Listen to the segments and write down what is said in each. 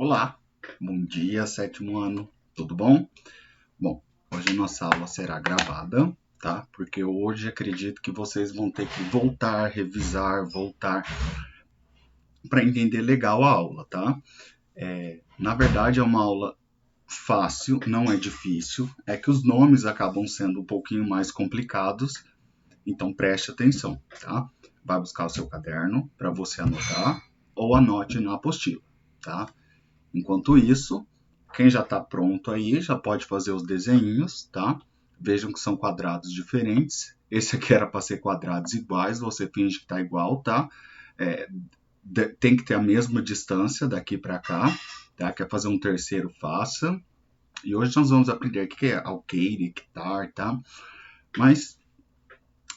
Olá, bom dia, sétimo ano, tudo bom? Bom, hoje nossa aula será gravada, tá? Porque hoje acredito que vocês vão ter que voltar, revisar, voltar para entender legal a aula, tá? Na verdade é uma aula fácil, não é difícil, é que os nomes acabam sendo um pouquinho mais complicados, então preste atenção, tá? Vai buscar o seu caderno para você anotar ou anote na apostila, tá? Enquanto isso, quem já está pronto aí já pode fazer os desenhinhos, tá? Vejam que são quadrados diferentes. Esse aqui era para ser quadrados iguais, você finge que está igual, tá? Tem que ter a mesma distância daqui para cá, tá? Quer fazer um terceiro, faça. E hoje nós vamos aprender o que é alqueire, hectare, tá? Mas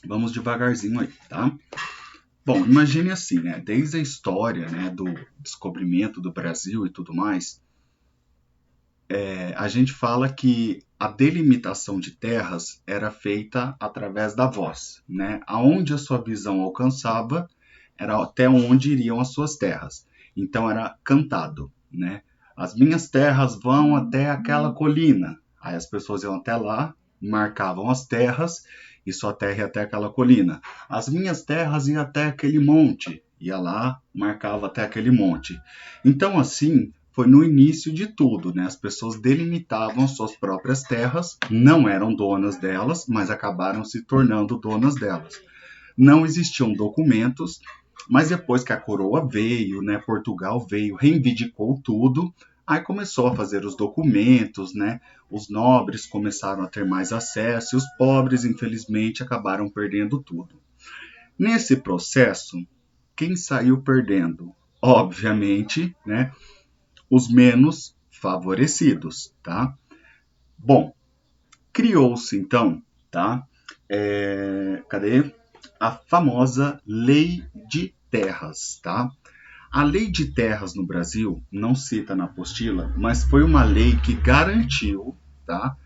vamos devagarzinho aí, tá? Bom, imagine assim, né? Desde a história, né, do descobrimento do Brasil e tudo mais, a gente fala que a delimitação de terras era feita através da voz, né? Aonde a sua visão alcançava era até onde iriam as suas terras. Então era cantado, né? As minhas terras vão até aquela colina. Aí as pessoas iam até lá, marcavam as terras e sua terra ia até aquela colina. As minhas terras iam até aquele monte. Ia lá, marcava até aquele monte. Então assim, foi no início de tudo, né? As pessoas delimitavam suas próprias terras, não eram donas delas, mas acabaram se tornando donas delas. Não existiam documentos, mas depois que a coroa veio, né, Portugal veio, reivindicou tudo, aí começou a fazer os documentos, né? Os nobres começaram a ter mais acesso e os pobres, infelizmente, acabaram perdendo tudo. Nesse processo, quem saiu perdendo? Obviamente, né, os menos favorecidos, tá? Bom, criou-se então, tá? Cadê? A famosa Lei de Terras, tá? A Lei de Terras no Brasil, não cita na apostila, mas foi uma lei que garantiu, tá?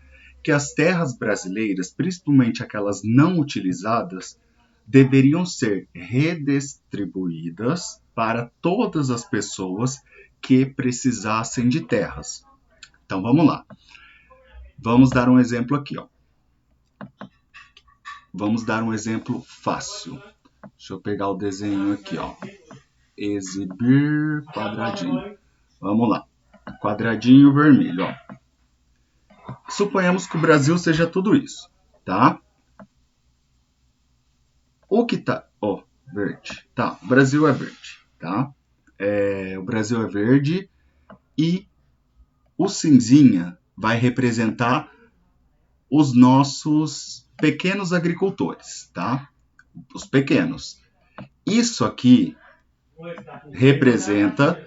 Que as terras brasileiras, principalmente aquelas não utilizadas, deveriam ser redistribuídas para todas as pessoas que precisassem de terras. Então vamos lá. Vamos dar um exemplo aqui, ó. Vamos dar um exemplo fácil. Deixa eu pegar o desenho aqui, ó. Exibir quadradinho. Vamos lá. Quadradinho vermelho, ó. Suponhamos que o Brasil seja tudo isso, tá? O que tá... Ó, verde. Tá, o Brasil é verde, tá? O Brasil é verde e o cinzinha vai representar os nossos pequenos agricultores, tá? Os pequenos. Isso aqui representa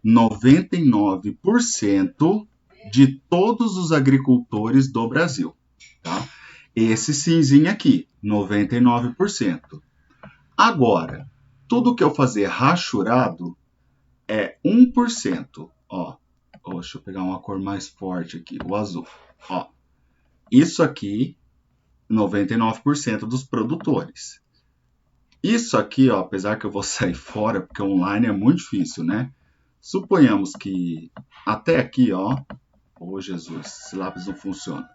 99% de todos os agricultores do Brasil, tá? Esse cinzinho aqui, 99%. Agora, tudo que eu fazer rachurado é 1%. Ó, deixa eu pegar uma cor mais forte aqui, o azul. Ó, isso aqui, 99% dos produtores. Isso aqui, ó, apesar que eu vou sair fora, porque online é muito difícil, né? Suponhamos que até aqui, ó, Jesus, esse lápis não funciona.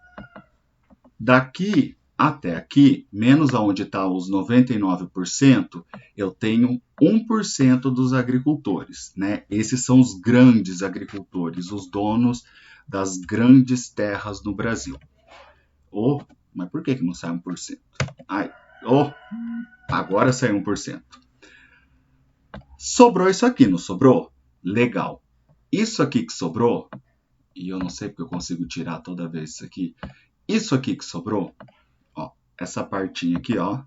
Daqui até aqui, menos aonde está os 99%, eu tenho 1% dos agricultores, né? Esses são os grandes agricultores, os donos das grandes terras no Brasil. Mas por que não sai 1%? Agora saiu 1%. Sobrou isso aqui, não sobrou? Legal. Isso aqui que sobrou, e eu não sei porque eu consigo tirar toda vez isso aqui. Isso aqui que sobrou, ó, essa partinha aqui, ó,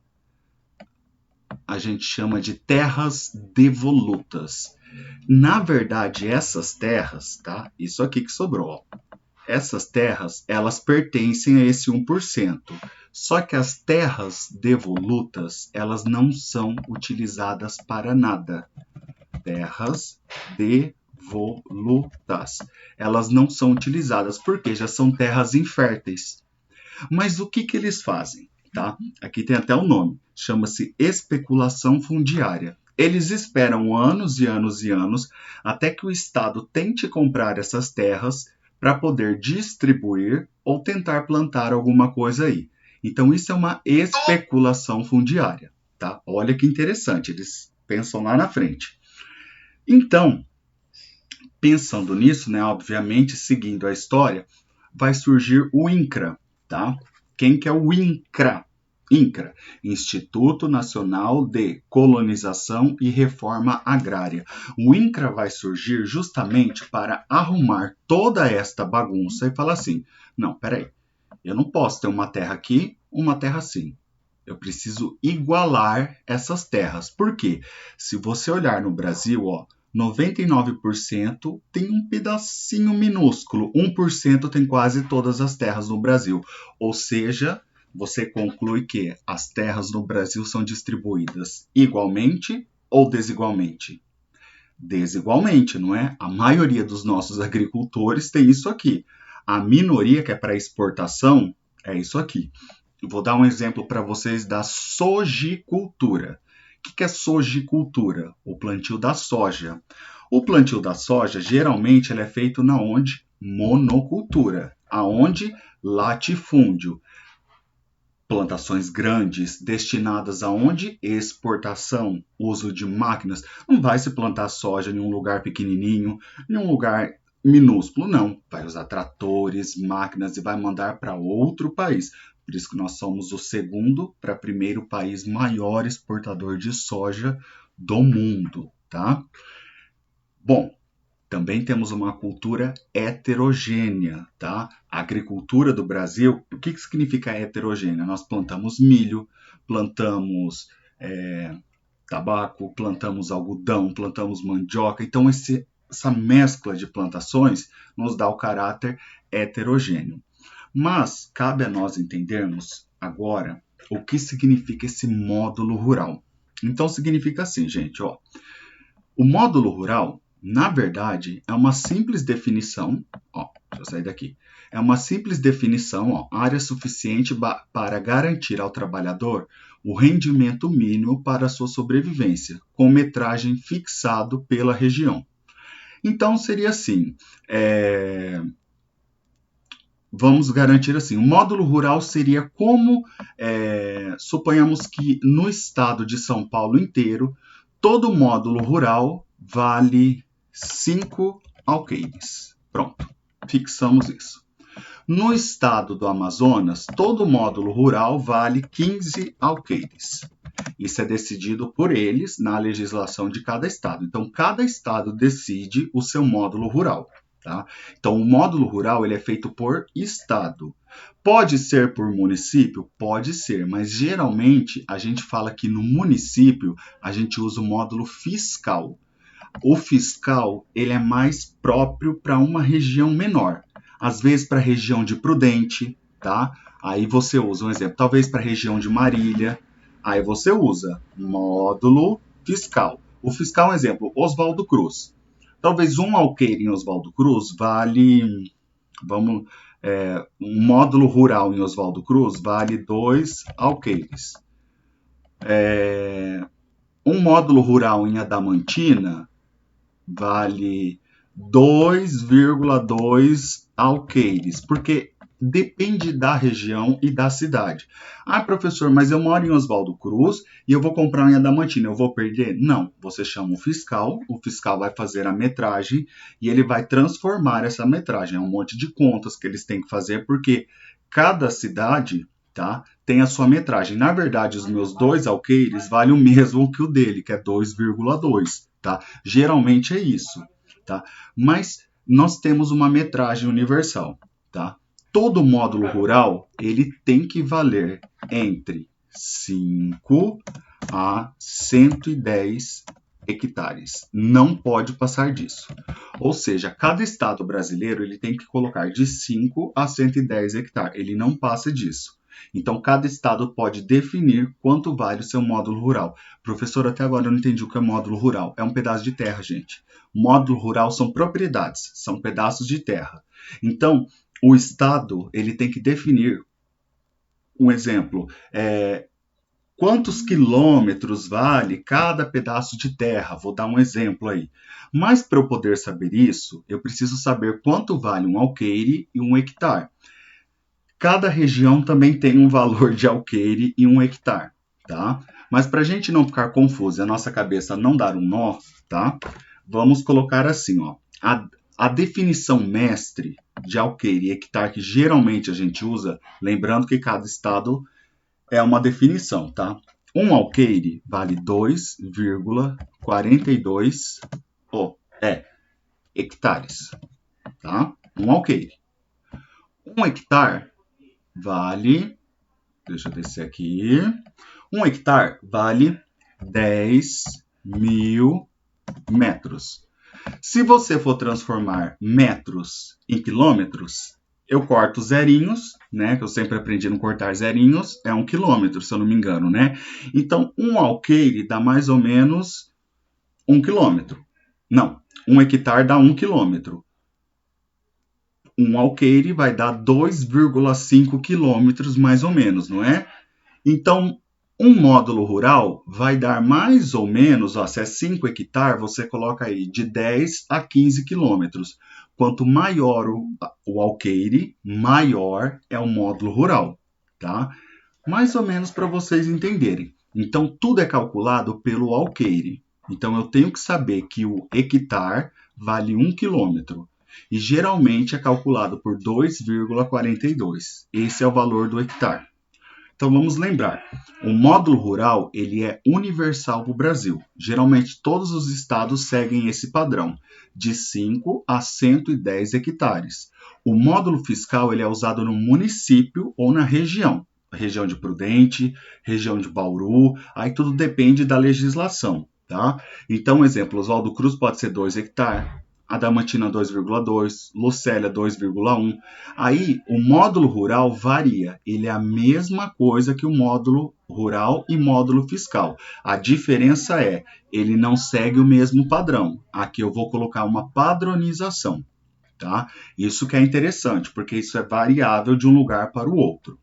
a gente chama de terras devolutas. Na verdade, essas terras, tá? Isso aqui que sobrou, ó. Essas terras, elas pertencem a esse 1%. Só que as terras devolutas, elas não são utilizadas para nada. Terras devolutas. Elas não são utilizadas porque já são terras inférteis. Mas o que eles fazem? Tá? Aqui tem até o nome. Chama-se especulação fundiária. Eles esperam anos e anos e anos até que o Estado tente comprar essas terras para poder distribuir ou tentar plantar alguma coisa aí. Então, isso é uma especulação fundiária, tá? Olha que interessante, eles pensam lá na frente. Então, pensando nisso, né, obviamente, seguindo a história, vai surgir o INCRA, tá? Quem que é o INCRA? INCRA, Instituto Nacional de Colonização e Reforma Agrária. O INCRA vai surgir justamente para arrumar toda esta bagunça e falar assim: não, peraí, eu não posso ter uma terra aqui, uma terra assim. Eu preciso igualar essas terras. Por quê? Se você olhar no Brasil, ó, 99% tem um pedacinho minúsculo, 1% tem quase todas as terras no Brasil. Ou seja, você conclui que as terras no Brasil são distribuídas igualmente ou desigualmente? Desigualmente, não é? A maioria dos nossos agricultores tem isso aqui. A minoria que é para exportação é isso aqui. Eu vou dar um exemplo para vocês da sojicultura. O que é sojicultura? O plantio da soja. O plantio da soja, geralmente, ele é feito na onde? Monocultura. Aonde? Latifúndio. Plantações grandes, destinadas a onde? Exportação, uso de máquinas. Não vai se plantar soja em um lugar pequenininho, em um lugar minúsculo, não. Vai usar tratores, máquinas e vai mandar para outro país. Por isso que nós somos o segundo para primeiro país maior exportador de soja do mundo, tá? Bom, também temos uma cultura heterogênea, tá? A agricultura do Brasil, o que significa heterogênea? Nós plantamos milho, plantamos tabaco, plantamos algodão, plantamos mandioca. Então, essa mescla de plantações nos dá o caráter heterogêneo. Mas cabe a nós entendermos agora o que significa esse módulo rural. Então, significa assim, gente, ó. O módulo rural, na verdade, é uma simples definição, ó, deixa eu sair daqui. É uma simples definição, ó, área suficiente para garantir ao trabalhador o rendimento mínimo para sua sobrevivência, com metragem fixado pela região. Então, seria assim, vamos garantir assim, o módulo rural seria como, suponhamos que no estado de São Paulo inteiro, todo módulo rural vale 5 alqueires. Pronto, fixamos isso. No estado do Amazonas, todo módulo rural vale 15 alqueires. Isso é decidido por eles na legislação de cada estado. Então, cada estado decide o seu módulo rural. Tá? Então, o módulo rural ele é feito por estado. Pode ser por município? Pode ser, mas geralmente a gente fala que no município a gente usa o módulo fiscal. O fiscal ele é mais próprio para uma região menor. Às vezes para a região de Prudente, tá? Aí você usa um exemplo, talvez para a região de Marília, aí você usa módulo fiscal. O fiscal é um exemplo, Oswaldo Cruz. Talvez um alqueire em Oswaldo Cruz vale, um módulo rural em Oswaldo Cruz vale 2 alqueires. Um módulo rural em Adamantina vale 2,2 alqueires, porque depende da região e da cidade. Ah, professor, mas eu moro em Oswaldo Cruz e eu vou comprar em Adamantina, eu vou perder? Não, você chama o fiscal vai fazer a metragem e ele vai transformar essa metragem. É um monte de contas que eles têm que fazer, porque cada cidade, tá, tem a sua metragem. Na verdade, os meus 2 alqueires valem o mesmo que o dele, que é 2,2, tá? Geralmente é isso, tá? Mas nós temos uma metragem universal, tá? Todo módulo rural, ele tem que valer entre 5 a 110 hectares. Não pode passar disso. Ou seja, cada estado brasileiro ele tem que colocar de 5 a 110 hectares. Ele não passa disso. Então, cada estado pode definir quanto vale o seu módulo rural. Professor, até agora eu não entendi o que é módulo rural. É um pedaço de terra, gente. Módulo rural são propriedades, são pedaços de terra. Então, o estado ele tem que definir um exemplo. quantos quilômetros vale cada pedaço de terra. Vou dar um exemplo aí. Mas para eu poder saber isso, eu preciso saber quanto vale um alqueire e um hectare. Cada região também tem um valor de alqueire e um hectare, tá? Mas para a gente não ficar confuso e a nossa cabeça não dar um nó, tá? Vamos colocar assim, ó. A definição mestre de alqueire e hectare que geralmente a gente usa, lembrando que cada estado é uma definição, tá? Um alqueire vale 2,42 hectares, tá? Um alqueire. Um hectare vale, deixa eu descer aqui, um hectare vale 10.000 metros. Se você for transformar metros em quilômetros, eu corto zerinhos, né? Que eu sempre aprendi a não cortar zerinhos, é 1 quilômetro, se eu não me engano, né? Então, um alqueire dá mais ou menos 1 quilômetro. Não, um hectare dá 1 quilômetro. Um alqueire vai dar 2,5 quilômetros, mais ou menos, não é? Então, um módulo rural vai dar mais ou menos, ó, se é 5 hectares, você coloca aí de 10 a 15 quilômetros. Quanto maior o alqueire, maior é o módulo rural, tá? Mais ou menos para vocês entenderem. Então, tudo é calculado pelo alqueire. Então, eu tenho que saber que o hectare vale 1 quilômetro. E geralmente é calculado por 2,42. Esse é o valor do hectare. Então vamos lembrar, o módulo rural ele é universal para o Brasil. Geralmente todos os estados seguem esse padrão, de 5 a 110 hectares. O módulo fiscal ele é usado no município ou na região. Região de Prudente, região de Bauru, aí tudo depende da legislação, tá? Então, exemplo, Oswaldo Cruz pode ser 2 hectares, Adamantina 2,2, Lucélia 2,1. Aí o módulo rural varia, ele é a mesma coisa que o módulo rural e módulo fiscal. A diferença é, ele não segue o mesmo padrão. Aqui eu vou colocar uma padronização, tá? Isso que é interessante, porque isso é variável de um lugar para o outro,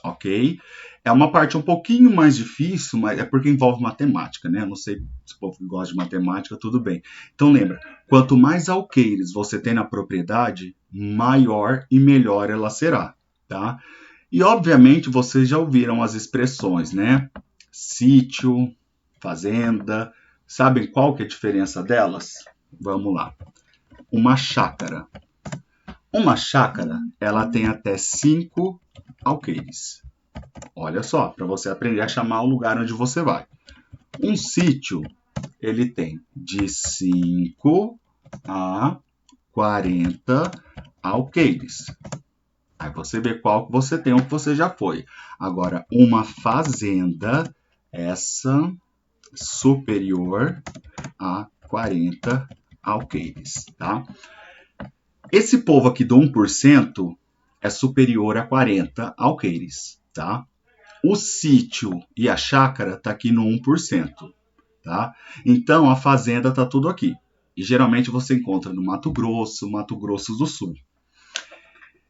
ok? É uma parte um pouquinho mais difícil, mas é porque envolve matemática, né? Eu não sei se o povo gosta de matemática, tudo bem. Então lembra, quanto mais alqueires você tem na propriedade, maior e melhor ela será, tá? E obviamente vocês já ouviram as expressões, né? Sítio, fazenda, sabem qual que é a diferença delas? Vamos lá. Uma chácara. Uma chácara, ela tem até 5 alqueires. Olha só, para você aprender a chamar o lugar onde você vai. Um sítio, ele tem de 5 a 40 alqueires. Aí você vê qual que você tem ou que você já foi. Agora, uma fazenda, essa superior a 40 alqueires, tá? Esse povo aqui do 1% é superior a 40 alqueires, tá? O sítio e a chácara tá aqui no 1%, tá? Então, a fazenda tá tudo aqui. E geralmente você encontra no Mato Grosso do Sul.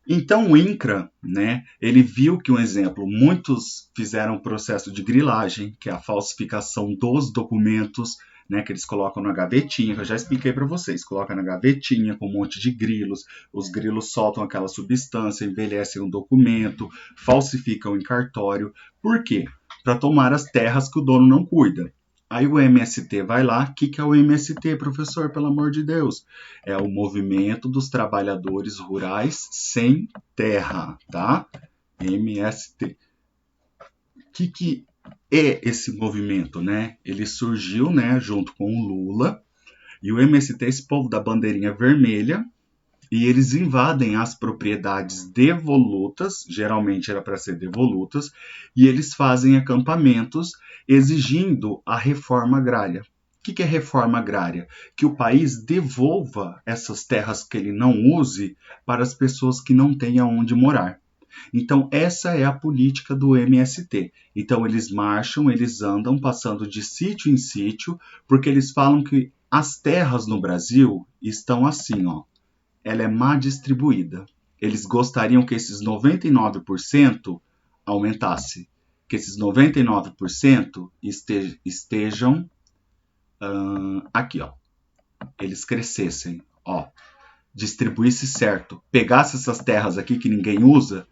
Então, o INCRA, né, ele viu que, um exemplo, muitos fizeram o processo de grilagem, que é a falsificação dos documentos, né, que eles colocam na gavetinha, que eu já expliquei para vocês. Coloca na gavetinha com um monte de grilos, os grilos soltam aquela substância, envelhecem um documento, falsificam em cartório. Por quê? Para tomar as terras que o dono não cuida. Aí o MST vai lá. O que é o MST, professor? Pelo amor de Deus. É o Movimento dos Trabalhadores Rurais Sem Terra, tá? MST. O que é esse movimento, né? Ele surgiu, né, junto com o Lula. E o MST é esse povo da bandeirinha vermelha. E eles invadem as propriedades devolutas, geralmente era para ser devolutas, e eles fazem acampamentos exigindo a reforma agrária. O que é reforma agrária? Que o país devolva essas terras que ele não use para as pessoas que não têm aonde morar. Então, essa é a política do MST. Então, eles marcham, eles andam passando de sítio em sítio, porque eles falam que as terras no Brasil estão assim, ó. Ela é má distribuída. Eles gostariam que esses 99% aumentasse. que esses 99% estejam aqui, ó. Eles crescessem, ó. Distribuísse certo. Pegasse essas terras aqui que ninguém usa,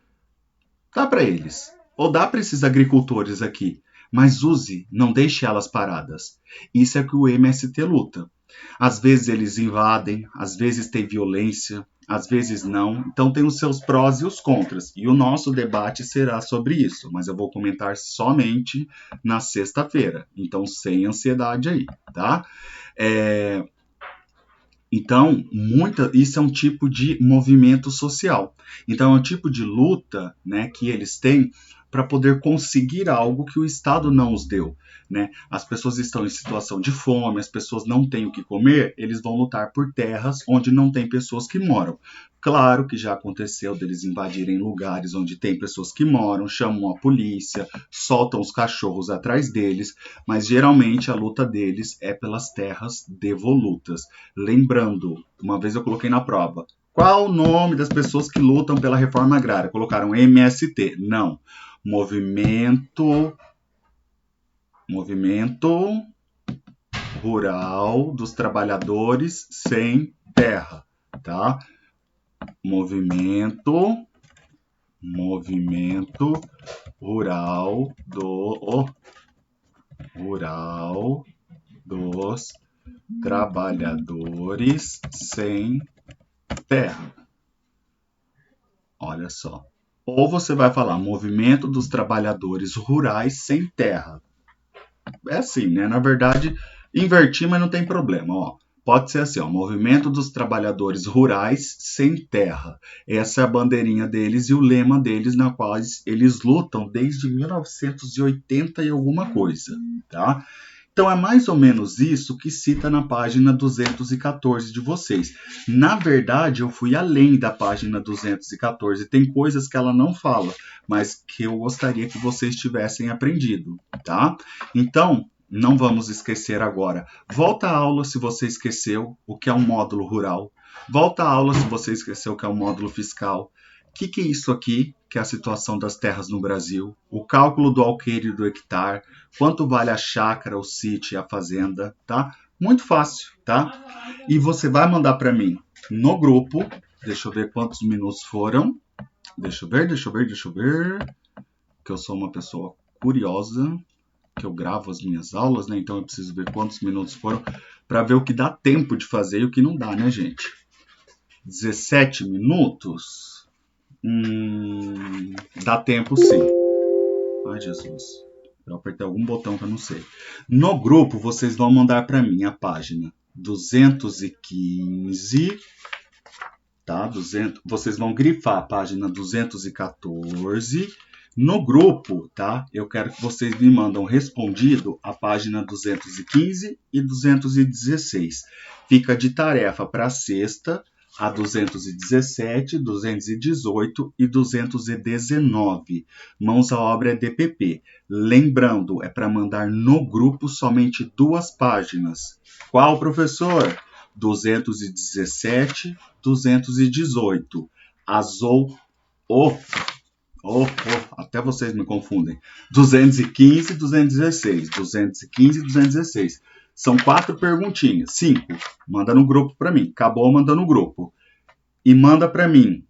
dá para eles. Ou dá para esses agricultores aqui. Mas use, não deixe elas paradas. Isso é que o MST luta. Às vezes eles invadem, às vezes tem violência, às vezes não. Então tem os seus prós e os contras. E o nosso debate será sobre isso. Mas eu vou comentar somente na sexta-feira. Então sem ansiedade aí, tá? Então, isso é um tipo de movimento social. Então, é um tipo de luta, né, que eles têm para poder conseguir algo que o Estado não os deu, né? As pessoas estão em situação de fome, as pessoas não têm o que comer, eles vão lutar por terras onde não tem pessoas que moram. Claro que já aconteceu deles invadirem lugares onde tem pessoas que moram, chamam a polícia, soltam os cachorros atrás deles, mas geralmente a luta deles é pelas terras devolutas. Lembrando, uma vez eu coloquei na prova, qual o nome das pessoas que lutam pela reforma agrária? Colocaram MST. Não. Movimento Rural dos Trabalhadores Sem Terra, tá? Movimento Rural dos Trabalhadores Sem Terra. Olha só. Ou você vai falar Movimento dos Trabalhadores Rurais Sem Terra. É assim, né? Na verdade, inverti, mas não tem problema, ó. Pode ser assim, ó, Movimento dos Trabalhadores Rurais Sem Terra. Essa é a bandeirinha deles e o lema deles, na qual eles lutam desde 1980 e alguma coisa, tá? Então, é mais ou menos isso que cita na página 214 de vocês. Na verdade, eu fui além da página 214. Tem coisas que ela não fala, mas que eu gostaria que vocês tivessem aprendido, tá? Então, não vamos esquecer agora. Volta à aula se você esqueceu o que é um módulo rural. Volta à aula se você esqueceu o que é um módulo fiscal. O que é isso aqui, que é a situação das terras no Brasil, o cálculo do alqueire e do hectare, quanto vale a chácara, o sítio e a fazenda, tá? Muito fácil, tá? E você vai mandar para mim no grupo, deixa eu ver quantos minutos foram, deixa eu ver, que eu sou uma pessoa curiosa, que eu gravo as minhas aulas, né? Então eu preciso ver quantos minutos foram para ver o que dá tempo de fazer e o que não dá, né, gente? 17 minutos? Dá tempo sim. Ai, Jesus. Eu apertei algum botão que eu não sei. No grupo, vocês vão mandar para mim a página 215, tá? Vocês vão grifar a página 214. No grupo, tá? Eu quero que vocês me mandam respondido a página 215 e 216. Fica de tarefa para sexta, a 217, 218 e 219. Mãos à obra é DPP. Lembrando, é para mandar no grupo somente 2 páginas. Qual, professor? 217, 218. Até vocês me confundem. 215 e 216. 215 e 216. São 4 perguntinhas. 5. Manda no grupo para mim. Acabou, manda no grupo. E manda para mim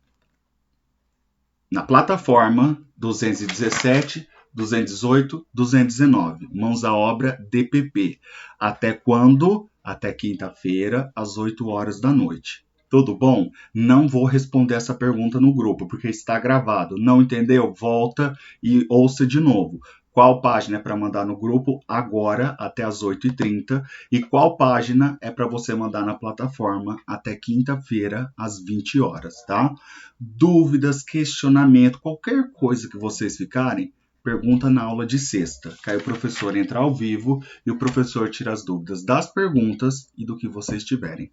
na plataforma 217, 218, 219. Mãos à obra DPP. Até quando? Até quinta-feira, às 8 horas da noite. Tudo bom? Não vou responder essa pergunta no grupo, porque está gravado. Não entendeu? Volta e ouça de novo. Qual página é para mandar no grupo agora, até as 8h30, e qual página é para você mandar na plataforma até quinta-feira, às 20 horas, tá? Dúvidas, questionamento, qualquer coisa que vocês ficarem, pergunta na aula de sexta, que aí o professor entra ao vivo e o professor tira as dúvidas das perguntas e do que vocês tiverem.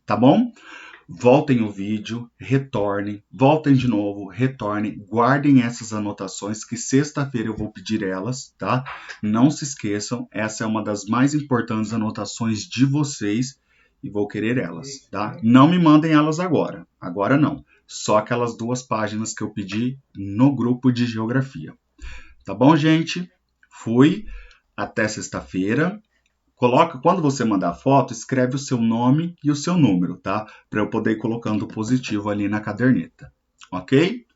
Tá bom? Voltem o vídeo, retornem, voltem de novo, retornem, guardem essas anotações que sexta-feira eu vou pedir elas, tá? Não se esqueçam, essa é uma das mais importantes anotações de vocês e vou querer elas, tá? Não me mandem elas agora não. Só aquelas 2 páginas que eu pedi no grupo de geografia. Tá bom, gente? Fui. Até sexta-feira. Quando você mandar a foto, escreve o seu nome e o seu número, tá? Para eu poder ir colocando o positivo ali na caderneta. Ok?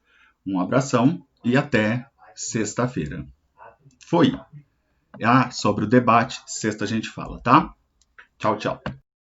Um abração e até sexta-feira. Foi. Sobre o debate, sexta a gente fala, tá? Tchau, tchau.